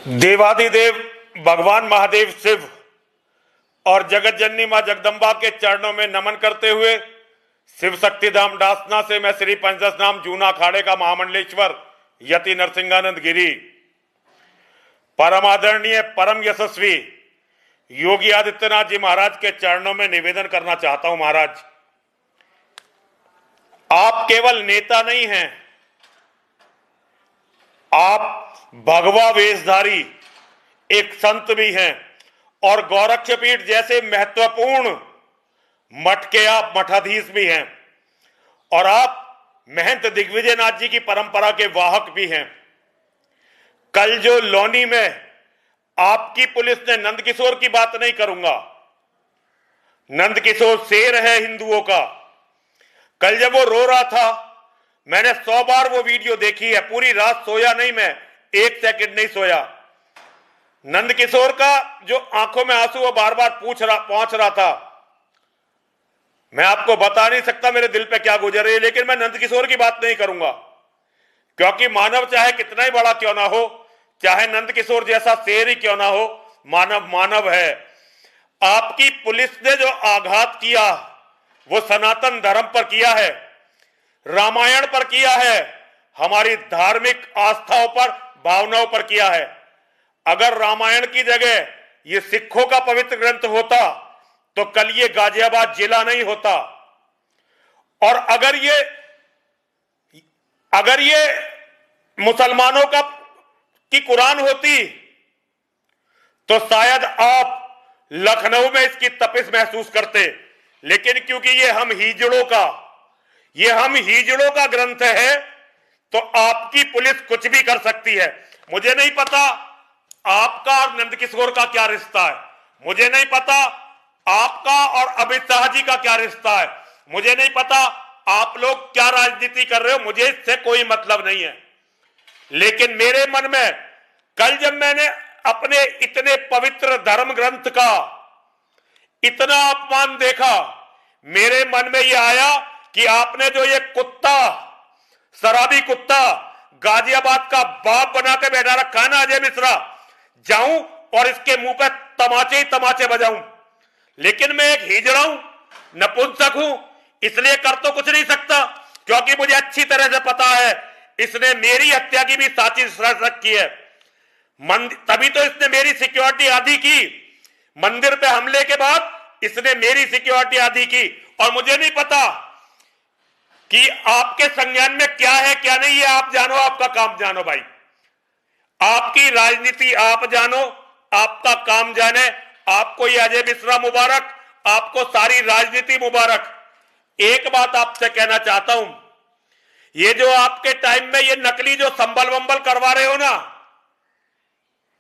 देवाधिदेव भगवान महादेव शिव और जगत जननी मां जगदम्बा के चरणों में नमन करते हुए शिव शक्ति धाम डासना से मैं श्री पंचदश नाम जूना अखाड़े का महामंडलेश्वर यति नरसिंहानंद गिरी परम आदरणीय परम यशस्वी योगी आदित्यनाथ जी महाराज के चरणों में निवेदन करना चाहता हूं। महाराज, आप केवल नेता नहीं हैं, आप भगवा वेशधारी एक संत भी हैं और गोरक्षपीठ जैसे महत्वपूर्ण मठ के आप मठाधीश भी हैं और आप महंत दिग्विजयनाथ जी की परंपरा के वाहक भी हैं। कल जो लौनी में आपकी पुलिस ने नंदकिशोर की बात नहीं करूंगा, नंदकिशोर शेर है हिंदुओं का। कल जब वो रो रहा था, मैंने 100 बार वो वीडियो देखी है, पूरी रात सोया नहीं, मैं 1 सेकंड नहीं सोया। नंदकिशोर का जो आंखों में आंसू वो बार बार पहुंच रहा था, मैं आपको बता नहीं सकता मेरे दिल पे क्या गुजर रही है, लेकिन मैं नंदकिशोर की बात नहीं करूंगा क्योंकि मानव चाहे कितना ही बड़ा क्यों ना हो, चाहे नंदकिशोर जैसा शेर ही क्यों ना हो, मानव मानव है। आपकी पुलिस ने जो आघात किया वो सनातन धर्म पर किया है, रामायण पर किया है, हमारी धार्मिक आस्थाओं पर, भावनाओं पर किया है। अगर रामायण की जगह ये सिखों का पवित्र ग्रंथ होता तो कल ये गाजियाबाद जिला नहीं होता। और अगर ये मुसलमानों की कुरान होती तो शायद आप लखनऊ में इसकी तपिश महसूस करते, लेकिन क्योंकि ये हम हिजड़ों का ग्रंथ है तो आपकी पुलिस कुछ भी कर सकती है। मुझे नहीं पता आपका और नंदकिशोर का क्या रिश्ता है, मुझे नहीं पता आपका और अमित शाह जी का क्या रिश्ता है, मुझे नहीं पता आप लोग क्या राजनीति कर रहे हो, मुझे इससे कोई मतलब नहीं है। लेकिन मेरे मन में कल जब मैंने अपने इतने पवित्र धर्म ग्रंथ का इतना अपमान देखा, मेरे मन में यह आया कि आपने जो ये कुत्ता, शराबी कुत्ता गाजियाबाद का बाप बना के बैठा रखा ना अजय मिश्रा, जाऊं और इसके मुंह पे तमाचे ही तमाचे बजाऊं। लेकिन मैं एक हिजड़ा हूं, नपुंसक हूं, इसलिए कर तो कुछ नहीं सकता क्योंकि मुझे अच्छी तरह से पता है इसने मेरी हत्या की भी साजिश रखी है। तभी तो इसने मेरी सिक्योरिटी आधी की, मंदिर पे हमले के बाद इसने मेरी सिक्योरिटी आधी की। और मुझे नहीं पता कि आपके संज्ञान में क्या है क्या नहीं है, आप जानो, आपका काम जानो भाई, आपकी राजनीति आप जानो, आपका काम जाने। आपको ये अजय मिश्रा मुबारक, आपको सारी राजनीति मुबारक। एक बात आपसे कहना चाहता हूं, ये जो आपके टाइम में ये नकली जो संबल वंबल करवा रहे हो ना,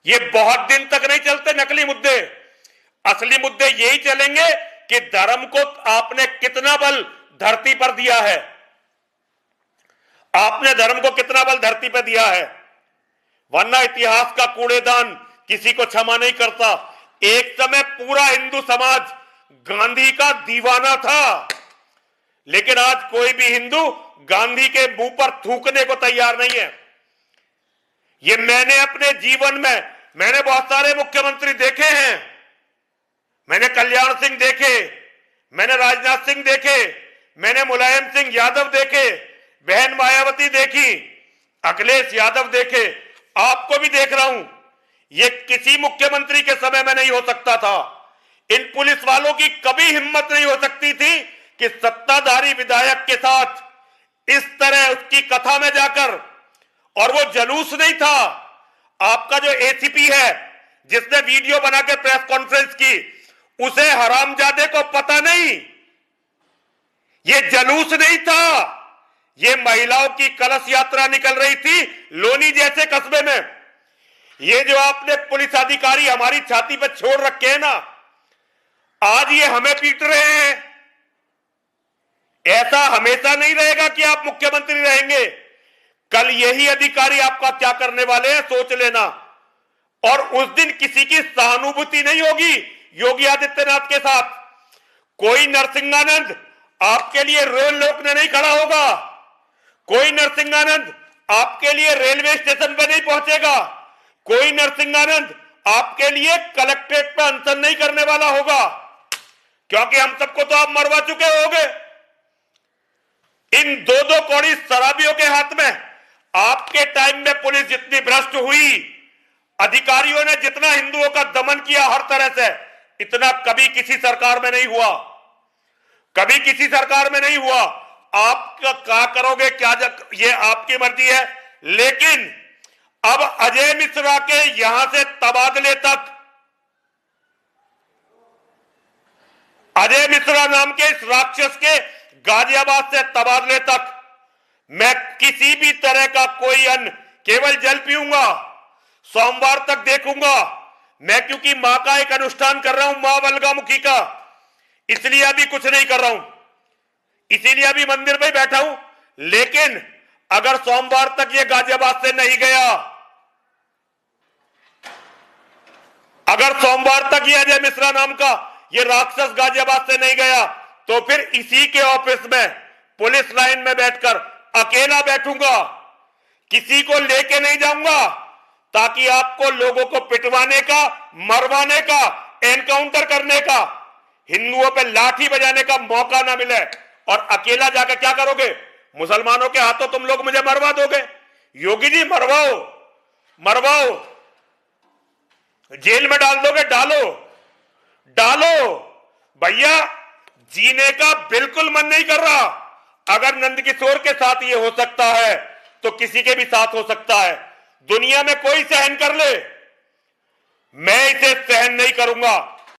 ये बहुत दिन तक नहीं चलते नकली मुद्दे। असली मुद्दे यही चलेंगे कि धर्म को आपने कितना बल धरती पर दिया है, आपने धर्म को कितना बल धरती पर दिया है। वरना इतिहास का कूड़ेदान किसी को क्षमा नहीं करता। एक समय पूरा हिंदू समाज गांधी का दीवाना था, लेकिन आज कोई भी हिंदू गांधी के मुंह पर थूकने को तैयार नहीं है। ये मैंने अपने जीवन में, मैंने बहुत सारे मुख्यमंत्री देखे हैं, मैंने कल्याण सिंह देखे, मैंने राजनाथ सिंह देखे, मैंने मुलायम सिंह यादव देखे, बहन मायावती देखी, अखिलेश यादव देखे, आपको भी देख रहा हूं। ये किसी मुख्यमंत्री के समय में नहीं हो सकता था। इन पुलिस वालों की कभी हिम्मत नहीं हो सकती थी कि सत्ताधारी विधायक के साथ इस तरह उसकी कथा में जाकर, और वो जलूस नहीं था। आपका जो एसीपी है जिसने वीडियो बनाकर प्रेस कॉन्फ्रेंस की, उसे हरामजादे को पता नहीं, ये जलूस नहीं था, ये महिलाओं की कलश यात्रा निकल रही थी लोनी जैसे कस्बे में। ये जो आपने पुलिस अधिकारी हमारी छाती पर छोड़ रखे हैं ना, आज ये हमें पीट रहे हैं। ऐसा हमेशा नहीं रहेगा कि आप मुख्यमंत्री रहेंगे। कल यही अधिकारी आपका क्या करने वाले हैं सोच लेना। और उस दिन किसी की सहानुभूति नहीं होगी योगी आदित्यनाथ के साथ। कोई नरसिंहानंद आपके लिए रेल रोकने नहीं खड़ा होगा, कोई नरसिंहानंद आपके लिए रेलवे स्टेशन पर नहीं पहुंचेगा, कोई नरसिंहानंद आपके लिए कलेक्ट्रेट पर अनशन नहीं करने वाला होगा, क्योंकि हम सबको तो आप मरवा चुके होगे। इन दो दो कौड़ी शराबियों के हाथ में आपके टाइम में पुलिस जितनी भ्रष्ट हुई, अधिकारियों ने जितना हिंदुओं का दमन किया हर तरह से, इतना कभी किसी सरकार में नहीं हुआ, कभी किसी सरकार में नहीं हुआ। आप क्या करोगे क्या ये आपकी मर्जी है, लेकिन अब अजय मिश्रा के यहां से तबादले तक, अजय मिश्रा नाम के इस राक्षस के गाजियाबाद से तबादले तक मैं किसी भी तरह का कोई अन्न, केवल जल पीऊंगा, सोमवार तक देखूंगा मैं, क्योंकि मां का एक अनुष्ठान कर रहा हूं, मां बलगामुखी का, इसलिए अभी कुछ नहीं कर रहा हूं, इसीलिए अभी मंदिर में बैठा हूं। लेकिन अगर सोमवार तक ये गाजियाबाद से नहीं गया, अगर सोमवार तक ये अजय मिश्रा नाम का ये राक्षस गाजियाबाद से नहीं गया, तो फिर इसी के ऑफिस में पुलिस लाइन में बैठकर अकेला बैठूंगा, किसी को लेके नहीं जाऊंगा, ताकि आपको लोगों को पिटवाने का, मरवाने का, एनकाउंटर करने का, हिंदुओं पे लाठी बजाने का मौका ना मिले। और अकेला जाकर क्या करोगे? मुसलमानों के हाथों तुम लोग मुझे मरवा दोगे। योगी जी मरवाओ, मरवाओ, जेल में डाल दोगे, डालो, डालो, भैया जीने का बिल्कुल मन नहीं कर रहा। अगर नंदकिशोर के साथ ये हो सकता है तो किसी के भी साथ हो सकता है। दुनिया में कोई सहन कर ले, मैं इसे सहन नहीं करूंगा।